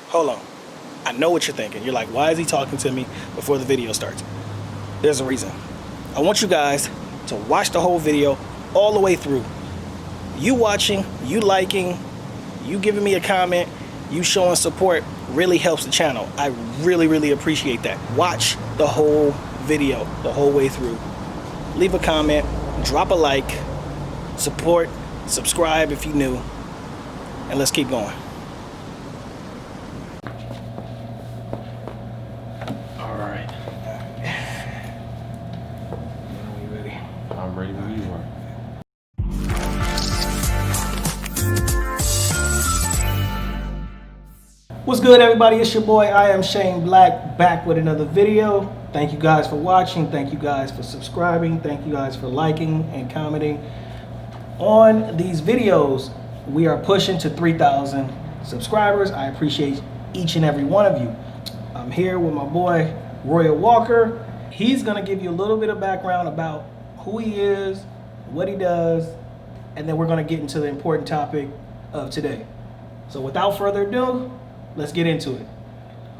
hold on. I know what you're thinking. You're like, why is he talking to me before the video starts? There's a reason. I want you guys to watch the whole video all the way through. You watching, you liking, you giving me a comment, you showing support really helps the channel. I really, really appreciate that. Watch the whole video the whole way through. Leave a comment, drop a like, support, subscribe if you're new, and let's keep going. All right. Are you ready? I'm ready when you are. What's good, everybody? It's your boy IAmShaneBlack, back with another video. Thank you guys for watching. Thank you guys for subscribing. Thank you guys for liking and commenting on these videos. We are pushing to 3,000 subscribers. I appreciate each and every one of you. I'm here with my boy Royal Walker. He's gonna give you a little bit of background about who he is, what he does, and then we're gonna get into the important topic of today. So without further ado, let's get into it.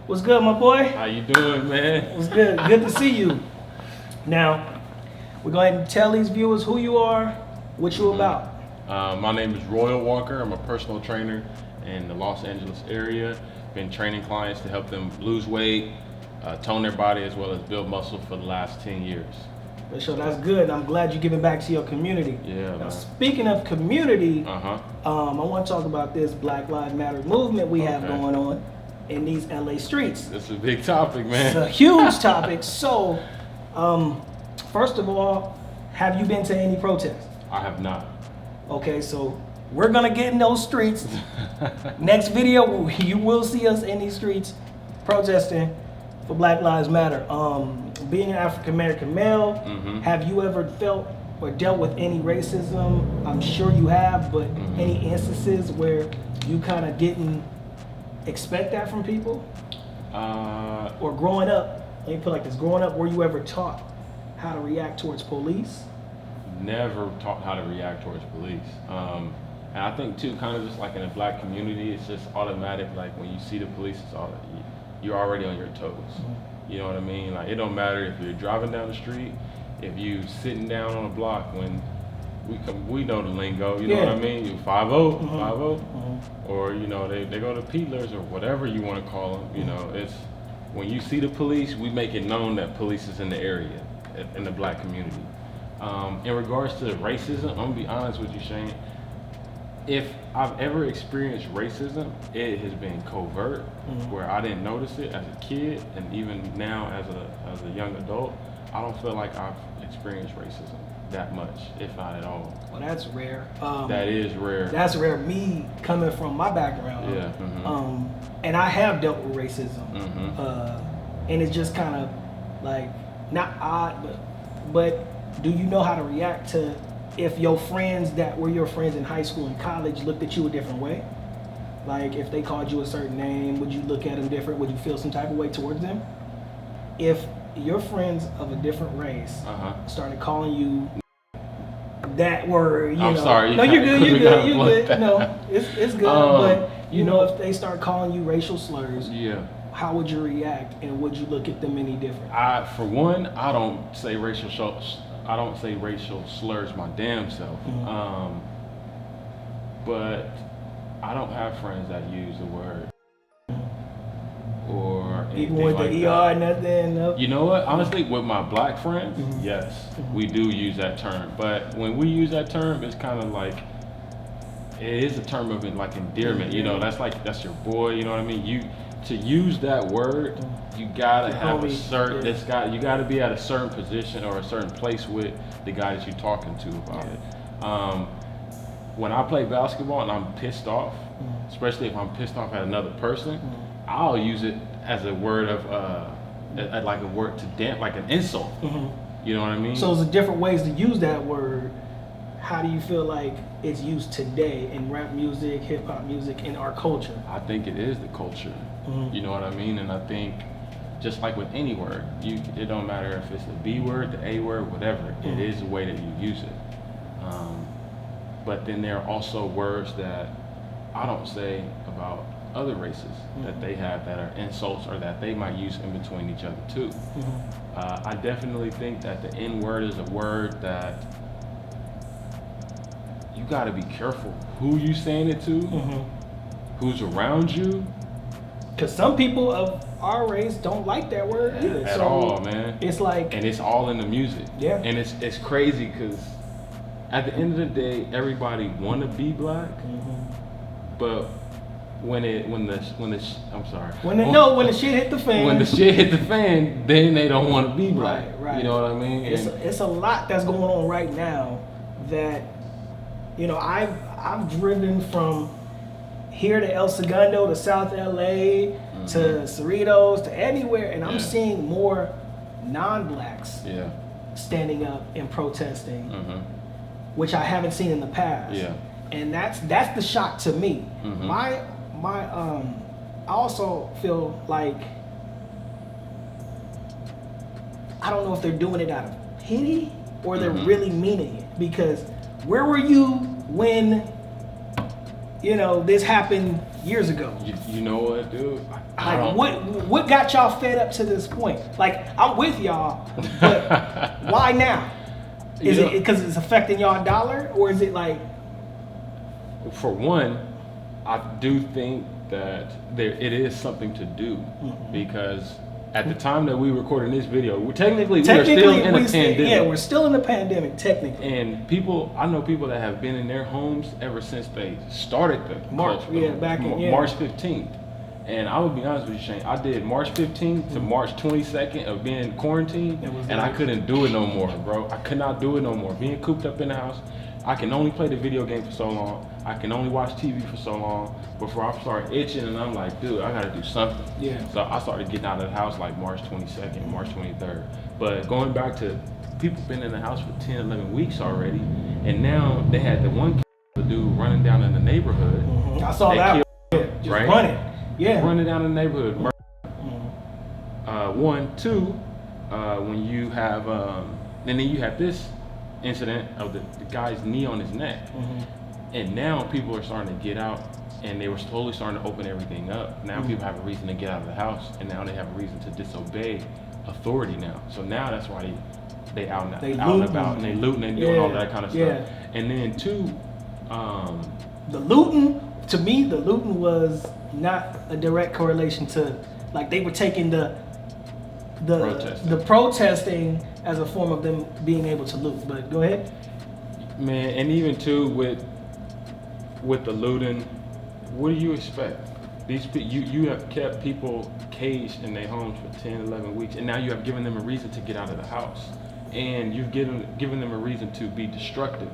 What's good, my boy? How you doing, man? What's good? Good to see you. Now, we're going to tell these viewers who you are, what you about. My name is Royal Walker. I'm a personal trainer in the Los Angeles area. Been training clients to help them lose weight, tone their body, as well as build muscle for the last 10 years. For sure, that's good. I'm glad you're giving back to your community. Yeah, now, man. Speaking of community, Uh-huh. I want to talk about this Black Lives Matter movement we have going on in these LA streets. It's a big topic, man. It's a huge topic. So, first of all, have you been to any protests? I have not. Okay, so we're gonna get in those streets. Next video, you will see us in these streets protesting for Black Lives Matter. Being an African American male, have you ever felt or dealt with any racism? I'm sure you have, but any instances where you kind of didn't expect that from people? Or growing up, let me put it like this, growing up, were you ever taught how to react towards police? Never taught how to react towards police. And I think too, kind of just like in the black community, it's just automatic. Like when you see the police, it's all you're already on your toes. You know what I mean? Like it don't matter if you're driving down the street, if you sitting down on a block when we know the lingo, you know what I mean? You 5-0, 5-0, or you know they go to peddlers or whatever you want to call them. You know, it's when you see the police, we make it known that police is in the area, in the black community. In regards to racism, I'm gonna be honest with you, Shane. If I've ever experienced racism, it has been covert, where I didn't notice it as a kid, and even now as a young adult, I don't feel like I've experienced racism that much, if not at all. Well, that's rare. That is rare. That's rare. Me coming from my background, and I have dealt with racism, and it's just kind of like not odd, but do you know how to react to if your friends that were your friends in high school and college looked at you a different way? Like if they called you a certain name, would you look at them different? Would you feel some type of way towards them? If your friends of a different race started calling you that word, I'm sorry. No, you're good. You're good. No, it's good. But you know, if they start calling you racial slurs, how would you react, and would you look at them any different? For one, I don't say racial slurs my damn self. But I don't have friends that use the word or even with like the ER, nothing. Nope. You know what? Honestly, with my black friends, yes, we do use that term. But when we use that term, it's kind of like it is a term of like endearment. You know, that's your boy. You know what I mean? To use that word, you gotta have a certain. You gotta be at a certain position or a certain place with the guy that you're talking to about it. When I play basketball and I'm pissed off, especially if I'm pissed off at another person, I'll use it as a word of like a word to damn, like an insult. You know what I mean? So there's different ways to use that word. How do you feel like it's used today in rap music, hip hop music, in our culture? I think it is the culture. You know what I mean? And I think just like with any word, it don't matter if it's the B word, the A word, whatever. It is the way that you use it. But then there are also words that I don't say about other races that they have that are insults or that they might use in between each other too. I definitely think that the N-word is a word that you got to be careful who you saying it to, who's around you. Because some people of our race don't like that word either. At all, man. It's like, and it's all in the music. Yeah. And it's crazy because at the end of the day, everybody want to be black, but when the shit hit the fan. When the shit hit the fan, then they don't want to be black. Right. You know what I mean? It's a lot that's going on right now that, you know, I've driven from here to El Segundo to South LA to Cerritos to anywhere, and I'm seeing more non-blacks standing up and protesting, which I haven't seen in the past. Yeah. And that's the shock to me. I also feel like, I don't know if they're doing it out of pity or they're really meaning it, because where were you when, you know, this happened years ago? You know what, dude? What got y'all fed up to this point? Like, I'm with y'all, but why now? Is it because it's affecting y'all dollar, or is it like? For one, I do think that it is something to do, because at the time that we recorded this video, we are still in a pandemic. Yeah, we're still in the pandemic, technically. And I know people that have been in their homes ever since they started the March 15th. And I will be honest with you, Shane, I did March 15th to March 22nd of being quarantined, and I couldn't do it no more, bro. I could not do it no more. Being cooped up in the house, I can only play the video game for so long. I can only watch TV for so long before I start itching, and I'm like, dude, I gotta do something. Yeah. So I started getting out of the house like March 22nd, March 23rd. But going back to people been in the house for 10, 11 weeks already, and now they had the one dude running down in the neighborhood. I saw that. Just running. Yeah. Running down in the neighborhood. One, two, when you have, and then you have this incident of the guy's knee on his neck. And now people are starting to get out, and they were slowly starting to open everything up. Now people have a reason to get out of the house, and now they have a reason to disobey authority now. So now that's why they out and about, and they looting and doing all that kind of stuff. And then two, the looting, to me, the looting was not a direct correlation to, like, they were taking the protesting as a form of them being able to loot. But go ahead. Man, and even too with the looting, what do you expect? These you have kept people caged in their homes for 10, 11 weeks, and now you have given them a reason to get out of the house, and you've given them a reason to be destructive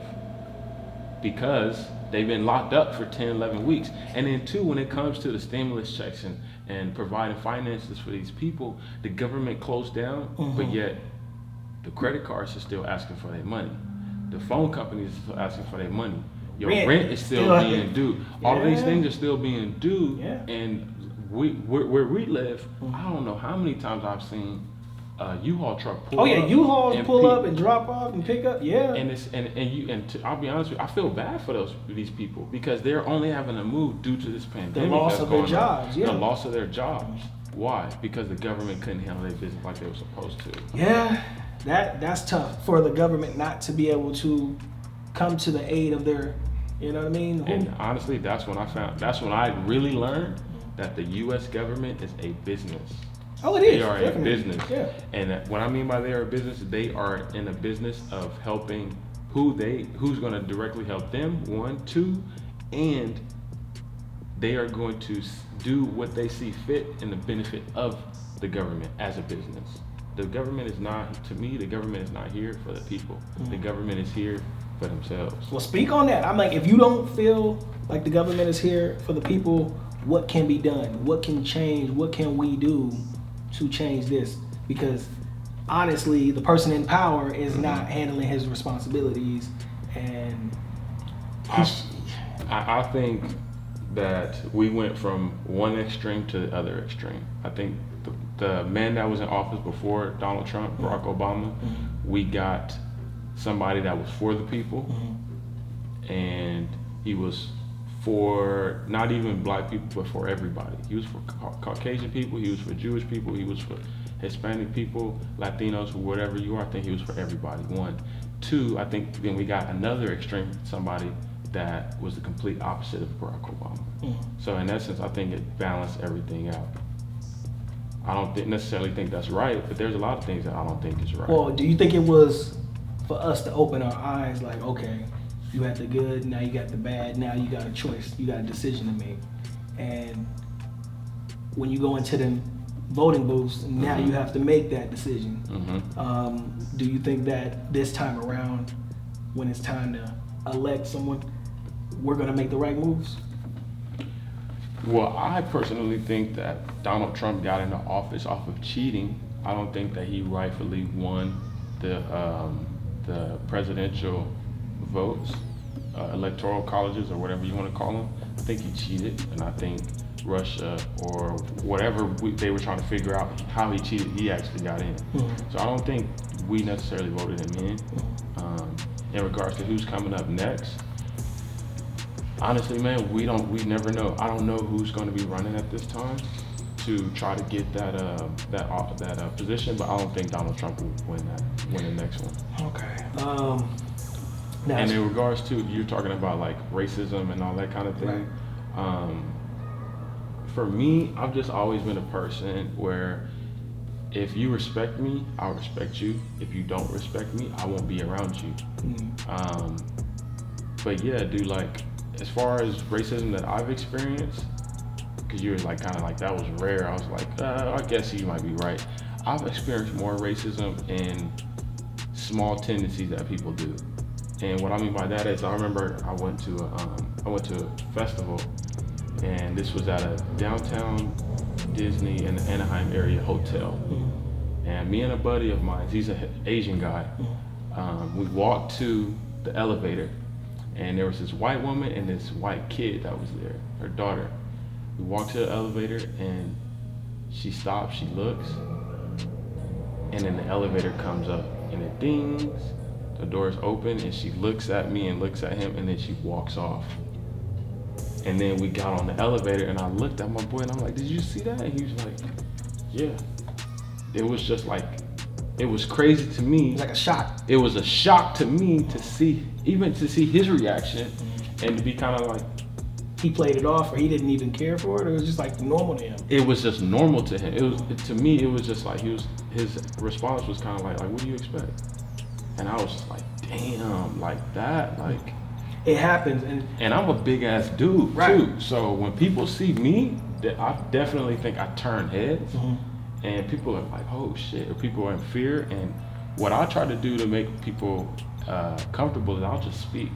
because they've been locked up for 10, 11 weeks. And then two, when it comes to the stimulus checks and providing finances for these people, the government closed down, but yet the credit cards are still asking for their money. The phone companies are still asking for their money. Your rent is still being due. All of these things are still being due. And where we live, I don't know how many times I've seen a U-Haul truck pull up. U-Hauls pull up and drop off and pick up. I'll be honest with you, I feel bad for these people because they're only having to move due to this pandemic. The loss of their jobs. The loss of their jobs. Why? Because the government couldn't handle their business like they were supposed to. Yeah, that's tough for the government not to be able to come to the aid of their, you know what I mean? And honestly, that's when I really learned that the U.S. government is a business. Oh, it is. They are definitely. a business. Yeah. And what I mean by they are a business, they are in a business of helping who's going to directly help them, one, two, and they are going to do what they see fit in the benefit of the government as a business. The government is not, to me, the government is not here for the people. The government is here for themselves. Well, speak on that. I'm like, if you don't feel like the government is here for the people, what can be done? What can change? What can we do to change this? Because honestly, the person in power is not handling his responsibilities, and I think that we went from one extreme to the other extreme. I think the man that was in office before Donald Trump, Barack Obama, we got somebody that was for the people, and he was for not even black people, but for everybody. He was for Caucasian people, he was for Jewish people, he was for Hispanic people, Latinos, whatever you are. I think he was for everybody, one. Two, I think then we got another extreme, somebody that was the complete opposite of Barack Obama. So in essence, I think it balanced everything out. I don't necessarily think that's right, but there's a lot of things that I don't think is right. Well, do you think it was for us to open our eyes, like, okay, you had the good, now you got the bad, now you got a choice, you got a decision to make. And when you go into the voting booths, now you have to make that decision. Do you think that this time around, when it's time to elect someone, we're gonna make the right moves? Well, I personally think that Donald Trump got into office off of cheating. I don't think that he rightfully won the presidential votes, electoral colleges or whatever you want to call them. I think he cheated, and I think Russia or whatever they were trying to figure out how he cheated, he actually got in. So I don't think we necessarily voted him in. In regards to who's coming up next, honestly, man, we never know. I don't know who's going to be running at this time to try to get that position, but I don't think Donald Trump will win the next one. Okay. And in regards to, you're talking about like racism and all that kind of thing. Right. For me, I've just always been a person where if you respect me, I'll respect you. If you don't respect me, I won't be around you. But yeah, dude, like, as far as racism that I've experienced, because you were like kind of like that was rare, I was like, I guess you might be right. I've experienced more racism in small tendencies that people do. And what I mean by that is, I remember I went to a festival, and this was at a downtown Disney in the Anaheim area hotel. And me and a buddy of mine, he's an Asian guy, we walked to the elevator, and there was this white woman and this white kid that was there, her daughter. We walked to the elevator, and she stops, she looks, and then the elevator comes up, and it dings, the door's open, and she looks at me and looks at him, and then she walks off. And then we got on the elevator, and I looked at my boy, and I'm like, did you see that? And he was like, yeah. It was just like, it was crazy to me. It was like a shock. It was a shock to me to see, even to see his reaction, and to be kind of like, he played it off, or he didn't even care for it. It was just like normal to him. It was just normal to him. To me, it was just like his response was kind of like, what do you expect? And I was just like, damn, like that, like. It happens, and I'm a big ass dude too. So when people see me, I definitely think I turn heads, and people are like, oh shit, or people are in fear. And what I try to do to make people comfortable is I'll just speak.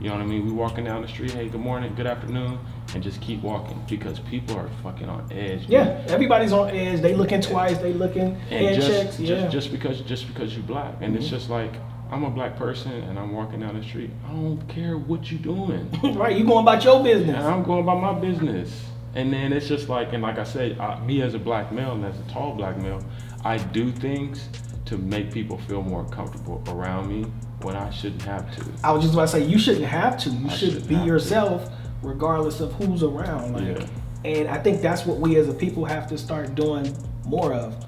You know what I mean? We walking down the street, hey, good morning, good afternoon, and just keep walking, because people are fucking on edge. Yeah, man. Everybody's on edge. They looking twice. They looking head checks. Just because you black, and it's just like, I'm a black person and I'm walking down the street. I don't care what you doing. Right, you going about your business. And I'm going about my business. And then it's just like, and like I said, me as a black male and as a tall black male, I do things to make people feel more comfortable around me when I shouldn't have to. I was just about to say, you shouldn't have to. You should be yourself regardless of who's around. Like, yeah. And I think that's what we as a people have to start doing more of.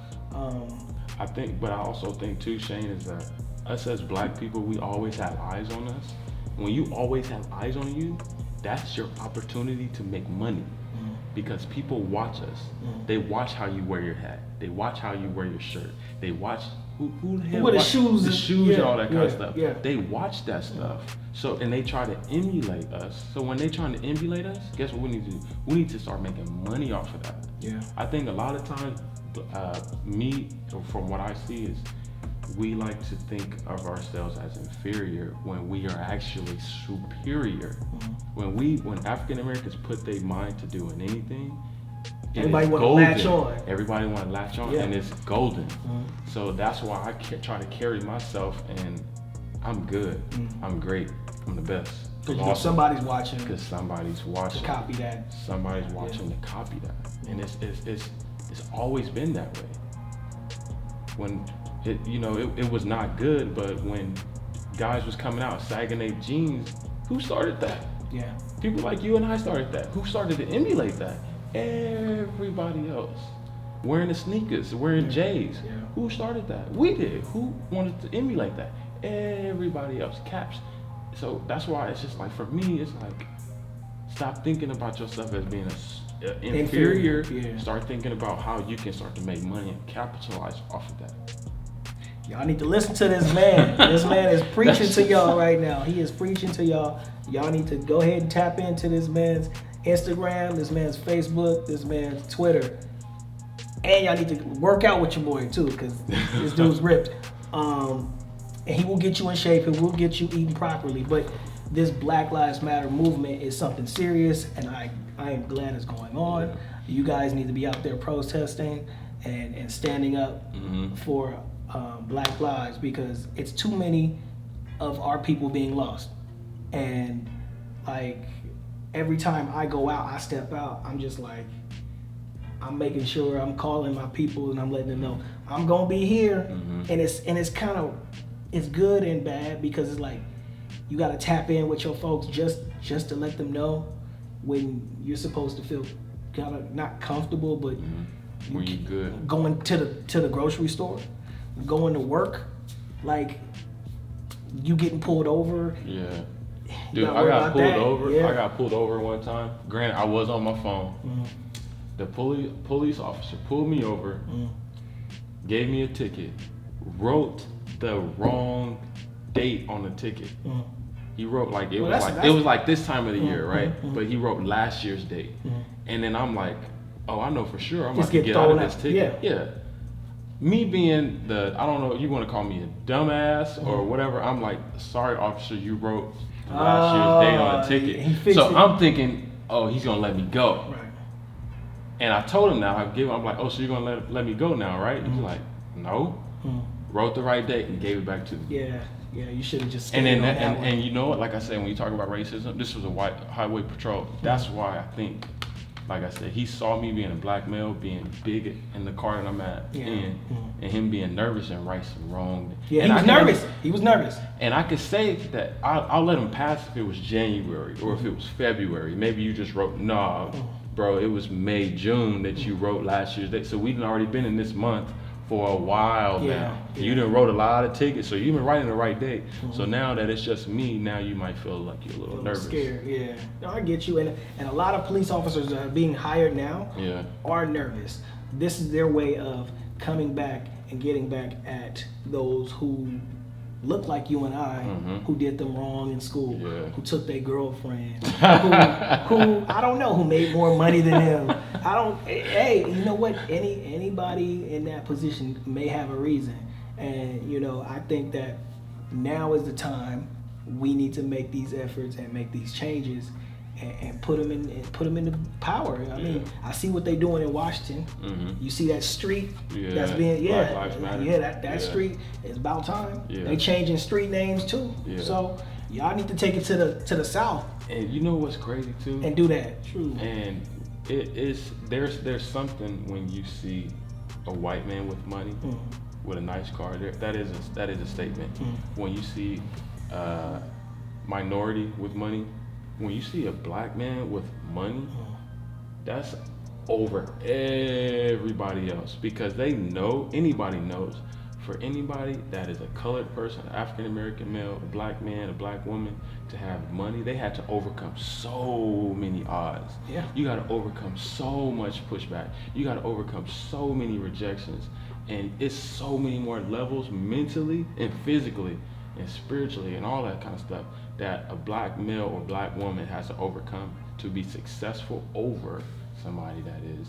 But I also think too, Shane, is that us as black people, we always have eyes on us. When you always have eyes on you, that's your opportunity to make money. Because people watch us. They watch how you wear your hat. They watch how you wear your shirt. They watch who the hell the shoes and all that kind of stuff. Yeah. They watch that stuff. So, and they try to emulate us. So when they trying to emulate us, guess what we need to do? We need to start making money off of that. Yeah. I think a lot of times, from what I see, is we like to think of ourselves as inferior when we are actually superior. When African Americans put their mind to doing anything, everybody want to latch on. Everybody want to latch on, and it's golden. So that's why I try to carry myself, and I'm good. I'm great. I'm the best. Because somebody's watching. Because somebody's watching. To copy that. Somebody's watching to copy that, and it's always been that way. When it was not good, but when guys was coming out sagging their jeans, who started that? Yeah. People like you and I started that. Who started to emulate that? Everybody else. Wearing the sneakers, wearing J's. Yeah. Who started that? We did. Who wanted to emulate that? Everybody else. Caps. So that's why it's just like, for me, it's like, stop thinking about yourself as being inferior. Yeah. Start thinking about how you can start to make money and capitalize off of that. Y'all need to listen to this man. This man is preaching to y'all right now. He is preaching to y'all. Y'all need to go ahead and tap into this man's Instagram, this man's Facebook, this man's Twitter. And y'all need to work out with your boy too, because this dude's ripped. And he will get you in shape. He will get you eating properly. But this Black Lives Matter movement is something serious, and I am glad it's going on. You guys need to be out there protesting and standing up for Black lives, because it's too many of our people being lost. And like, every time I go out, I step out, I'm just like, I'm making sure I'm calling my people and I'm letting them know I'm gonna be here. And it's kind of, it's good and bad, because it's like, you gotta tap in with your folks just to let them know when you're supposed to feel kind of not comfortable, but when you good. Going to the grocery store, going to work, like, you getting pulled over. Yeah. Dude, I got pulled over. Yeah. I got pulled over one time. Granted, I was on my phone. The police officer pulled me over, gave me a ticket, wrote the wrong date on the ticket. He wrote like it was like this time of the year, right? But he wrote last year's date, and then I'm like, oh, I know for sure I'm about to get out of this ticket. Yeah. Me being I don't know, you want to call me a dumbass or whatever. I'm like, sorry, officer, you wrote last year's date on the ticket. So I'm thinking, oh, he's gonna let me go. Right. And I told him now, I'm like, oh, so you're gonna let me go now, right? He's like, no. Wrote the right date and gave it back to me. Yeah, you should have just stayed on that one. And you know what? Like I said, when you talk about racism, this was a white highway patrol. That's why I think, like I said, he saw me being a black male, being big in the car that I'm at, and him being nervous and right some wrong. Yeah, and he was nervous. And I could say that I'll let him pass if it was January or if it was February. Maybe you just wrote, nah, bro, it was May, June that you wrote last year's date. So we've already been in this month for a while now. You done wrote a lot of tickets, so you've been writing the right date. So now that it's just me, now you might feel like you're a little nervous. Scared, yeah. No, I get you. And a lot of police officers that are being hired now are nervous. This is their way of coming back and getting back at those who look like you and I, who did them wrong in school, who took their girlfriend, who I don't know, who made more money than him. Hey, you know what? Anybody in that position may have a reason. And, you know, I think that now is the time we need to make these efforts and make these changes and put them into power. I mean, I see what they're doing in Washington. You see that street that's being Black Lives Matter. That street is about time. They changing street names too. So y'all need to take it to the South. And you know what's crazy too? And do that. True. And there's something when you see a white man with money with a nice car. That is a statement. When you see minority with money. When you see a black man with money, that's over everybody else, because anybody knows, for anybody that is a colored person, an African American male, a black man, a black woman, to have money, they had to overcome so many odds. You got to overcome so much pushback. You got to overcome so many rejections, and it's so many more levels mentally and physically and spiritually and all that kind of stuff that a black male or black woman has to overcome to be successful over somebody that is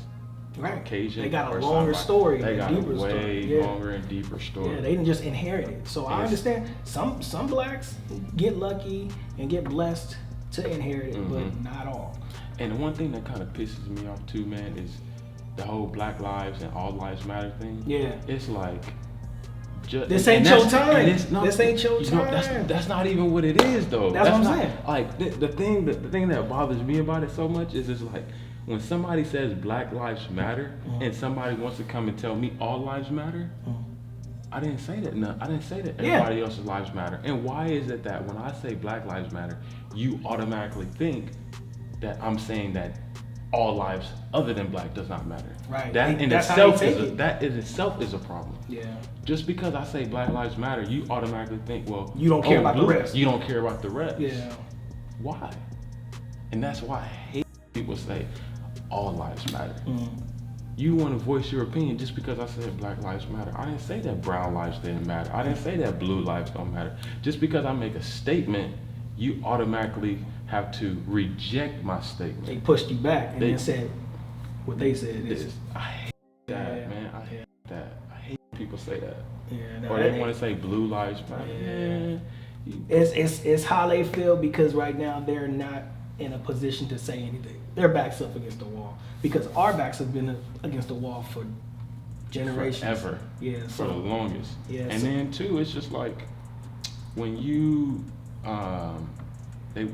Caucasian. They got a longer story. They got a way story. longer and deeper story. Yeah, they didn't just inherit it. So I understand some blacks get lucky and get blessed to inherit it, but not all. And the one thing that kind of pisses me off too, man, is the whole Black Lives and All Lives Matter thing. It's like, this ain't your time. This ain't your time. That's not even what it is, though. That's what I'm saying. Like the thing that bothers me about it so much is, it's like when somebody says Black Lives Matter and somebody wants to come and tell me All Lives Matter, I didn't say that. No, I didn't say that Yeah. everybody else's lives matter. And why is it that when I say Black Lives Matter, you automatically think that I'm saying that all lives other than black does not matter? Right. That in That's how itself they take it. that in itself is a problem. Yeah. Just because I say Black Lives Matter, you automatically think, well, You don't care about the rest. You don't care about the rest. Yeah. Why? And that's why I hate people say all lives matter. You want to voice your opinion just because I said Black Lives Matter. I didn't say that brown lives didn't matter. I didn't say that blue lives don't matter. Just because I make a statement, you automatically have to reject my statement. They pushed you back and then said what they said. I hate that, Yeah. man. I hate that. I hate when people say that. Yeah, no, Or they want to say blue lives matter. Yeah. It's how they feel because right now they're not in a position to say anything. Their backs up against the wall because our backs have been against the wall for generations. Forever. Yeah. For the longest. Yeah. And then too, it's just like when you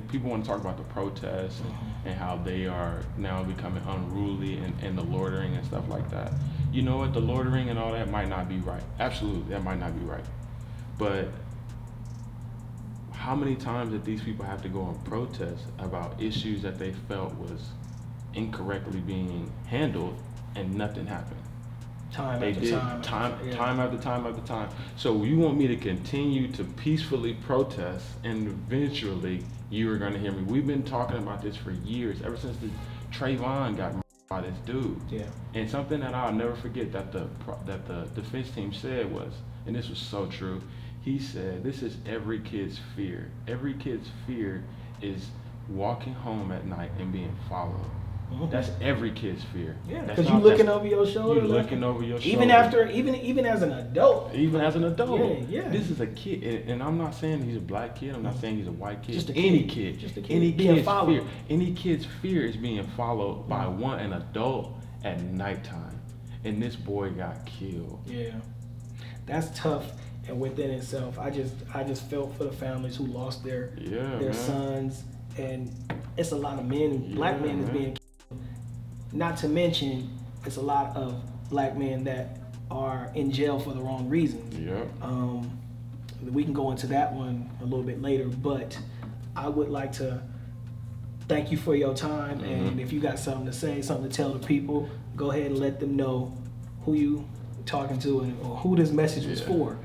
people want to talk about the protests and how they are now becoming unruly and the loitering and stuff like that. You know what? The loitering and all that might not be right. Absolutely, that might not be right. But how many times did these people have to go and protest about issues that they felt was incorrectly being handled and nothing happened? Time They after did time. time after time after time. So you want me to continue to peacefully protest, and eventually you are going to hear me. We've been talking about this for years, ever since the Trayvon got murdered by this dude. Yeah. And something that I'll never forget that the defense team said was, and this was so true. He said, "This is every kid's fear. Every kid's fear is walking home at night and being followed." That's every kid's fear. Yeah, That's because not- you looking that's- over your shoulder. You looking over your shoulder. Even after, even as an adult. Even as an adult. Yeah. This is a kid, and I'm not saying he's a black kid. I'm not saying he's a white kid. Just a any kid. kid. Just a kid Any being kid's followed. fear. Any kid's fear is being followed by an adult at nighttime, and this boy got killed. Yeah, that's tough. And within itself, I just felt for the families who lost their man. sons, and it's a lot of men, black men is man. being killed. Not to mention, it's a lot of black men that are in jail for the wrong reasons. Yeah. We can go into that one a little bit later, but I would like to thank you for your time. And if you got something to say, something to tell the people, go ahead and let them know who you talking to or who this message was for.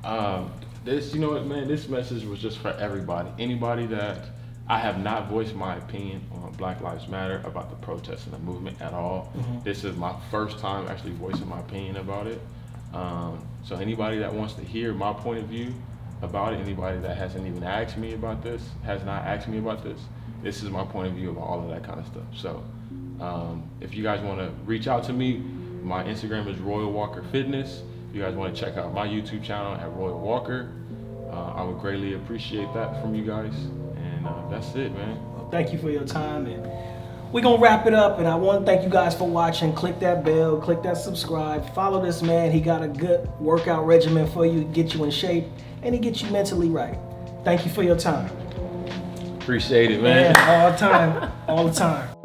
You know what, man, this message was just for everybody. Anybody that I have not voiced my opinion on Black Lives Matter about the protests and the movement at all. This is my first time actually voicing my opinion about it. So anybody that wants to hear my point of view about it, anybody that hasn't even asked me about this, this is my point of view of all of that kind of stuff. So if you guys want to reach out to me, my Instagram is Royal Walker Fitness. If you guys want to check out my YouTube channel at Royal Walker, I would greatly appreciate that from you guys. And that's it, man. Well, thank you for your time, and we're gonna wrap it up. And I want to thank you guys for watching. Click that bell, click that subscribe, follow this man. He got a good workout regimen for you, get you in shape, and he gets you mentally right. Thank you for your time. Appreciate it, man. All the time, all the time.